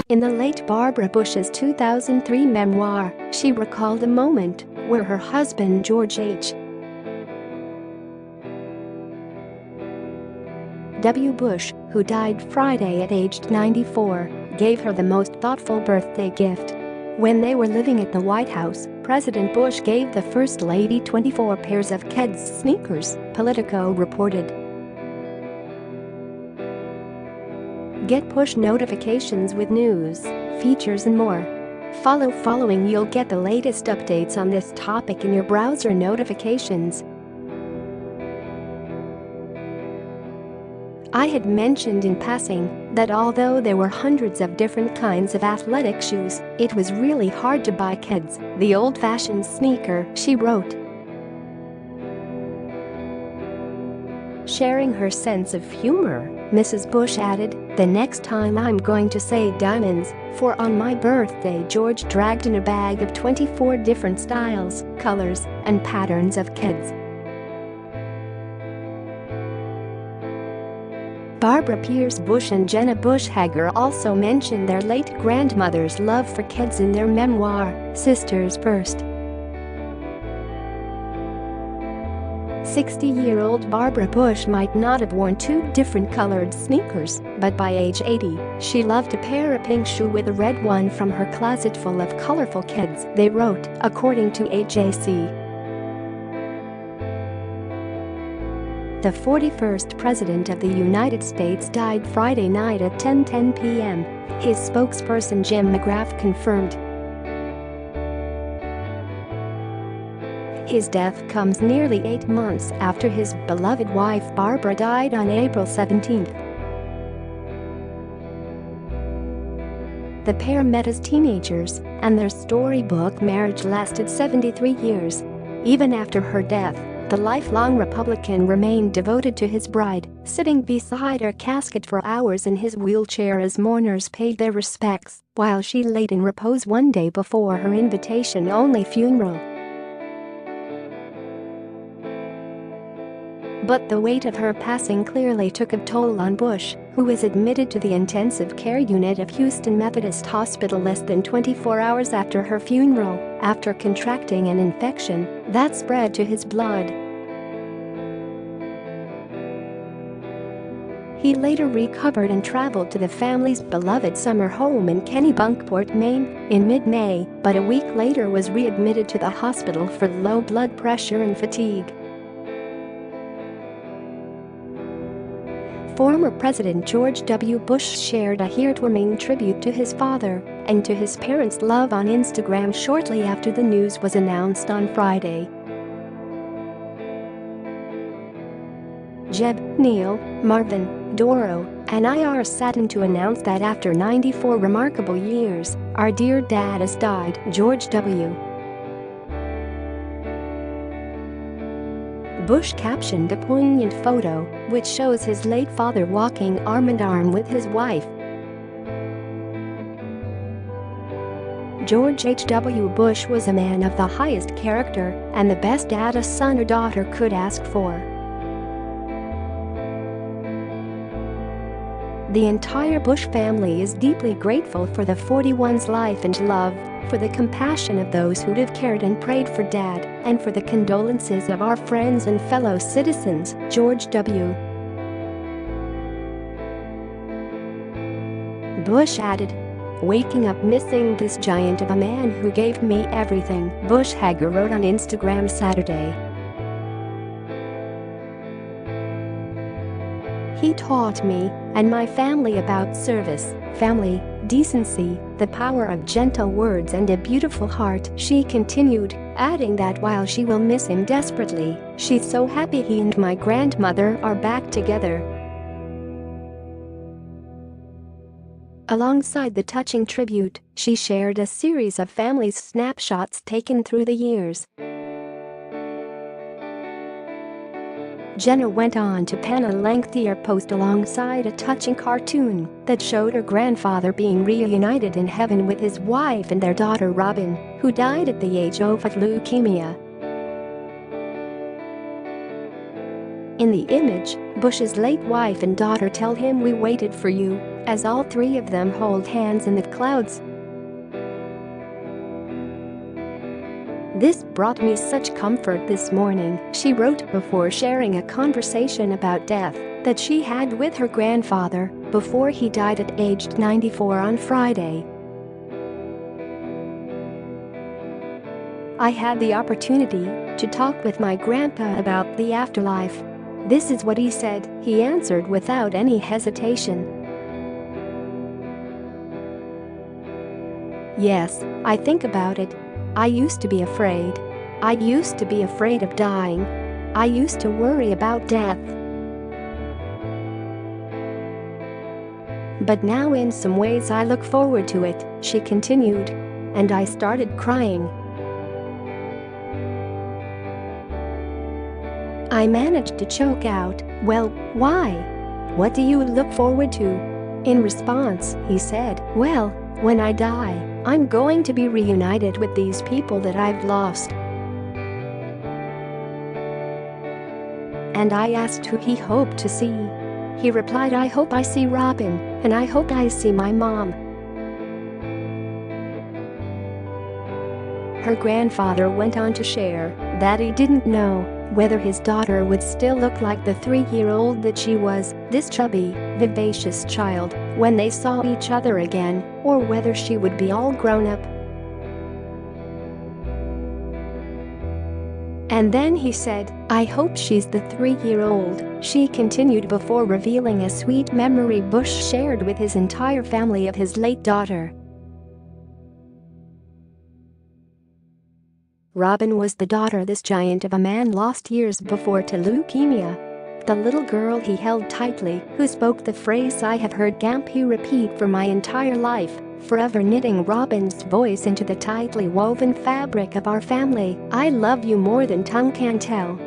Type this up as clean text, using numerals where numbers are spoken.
In the late Barbara Bush's 2003 memoir, she recalled a moment where her husband George H.W. Bush, who died Friday at aged 94, gave her the most thoughtful birthday gift. When they were living at the White House, President Bush gave the First Lady 24 pairs of Keds sneakers, Politico reported. Get push notifications with news, features and more. Following you'll get the latest updates on this topic in your browser notifications. I had mentioned in passing that although there were hundreds of different kinds of athletic shoes, it was really hard to buy Keds, the old-fashioned sneaker, she wrote. Sharing her sense of humor, Mrs. Bush added, "The next time I'm going to say diamonds, for on my birthday George dragged in a bag of 24 different styles, colors, and patterns of Keds." Barbara Pierce Bush and Jenna Bush Hager also mentioned their late grandmother's love for Keds in their memoir, Sisters First. 60-year-old Barbara Bush might not have worn two different colored sneakers, but by age 80, she loved to pair a pink shoe with a red one from her closet full of colorful Keds, they wrote, according to AJC. The 41st President of the United States died Friday night at 10:10 p.m., his spokesperson Jim McGrath confirmed. His death comes nearly 8 months after his beloved wife Barbara died on April 17. The pair met as teenagers, and their storybook marriage lasted 73 years. Even after her death, the lifelong Republican remained devoted to his bride, sitting beside her casket for hours in his wheelchair as mourners paid their respects, while she laid in repose one day before her invitation-only funeral. But the weight of her passing clearly took a toll on Bush, who was admitted to the intensive care unit of Houston Methodist Hospital less than 24 hours after her funeral, after contracting an infection that spread to his blood. He later recovered and traveled to the family's beloved summer home in Kennebunkport, Maine, in mid-May, but a week later was readmitted to the hospital for low blood pressure and fatigue. Former President George W. Bush shared a heartwarming tribute to his father and to his parents' love on Instagram shortly after the news was announced on Friday. Jeb, Neil, Marvin, Doro, and I are saddened to announce that after 94 remarkable years, our dear dad has died, George W. Bush captioned a poignant photo, which shows his late father walking arm-in-arm with his wife. George H.W. Bush was a man of the highest character and the best dad a son or daughter could ask for. The entire Bush family is deeply grateful for the 41's life and love, for the compassion of those who'd have cared and prayed for Dad, and for the condolences of our friends and fellow citizens, George W. Bush added. Waking up missing this giant of a man who gave me everything, Bush Hager wrote on Instagram Saturday. He taught me and my family about service, family, decency, the power of gentle words and a beautiful heart, she continued, adding that while she will miss him desperately, she's so happy he and my grandmother are back together. Alongside the touching tribute, she shared a series of family snapshots taken through the years. Jenna went on to pen a lengthier post alongside a touching cartoon that showed her grandfather being reunited in heaven with his wife and their daughter Robin, who died at the age of leukemia. In the image, Bush's late wife and daughter tell him, "We waited for you," as all three of them hold hands in the clouds. "This brought me such comfort this morning," she wrote before sharing a conversation about death that she had with her grandfather before he died at age 94 on Friday. "I had the opportunity to talk with my grandpa about the afterlife. This is what he said," he answered without any hesitation. "Yes, I think about it. I used to be afraid. I used to be afraid of dying. I used to worry about death. But now in some ways I look forward to it," she continued. "And I started crying. I managed to choke out, 'Well, why? What do you look forward to?' In response, he said, 'Well, when I die, I'm going to be reunited with these people that I've lost.' And I asked who he hoped to see. He replied, 'I hope I see Robin, and I hope I see my mom.'" Her grandfather went on to share that he didn't know whether his daughter would still look like the 3-year-old that she was, this chubby, vivacious child, when they saw each other again, or whether she would be all grown up. And then he said, "I hope she's the 3-year-old," she continued before revealing a sweet memory Bush shared with his entire family of his late daughter. Robin was the daughter this giant of a man lost years before to leukemia. The little girl he held tightly, who spoke the phrase "I have heard Gampy repeat for my entire life," forever knitting Robin's voice into the tightly woven fabric of our family. "I love you more than tongue can tell."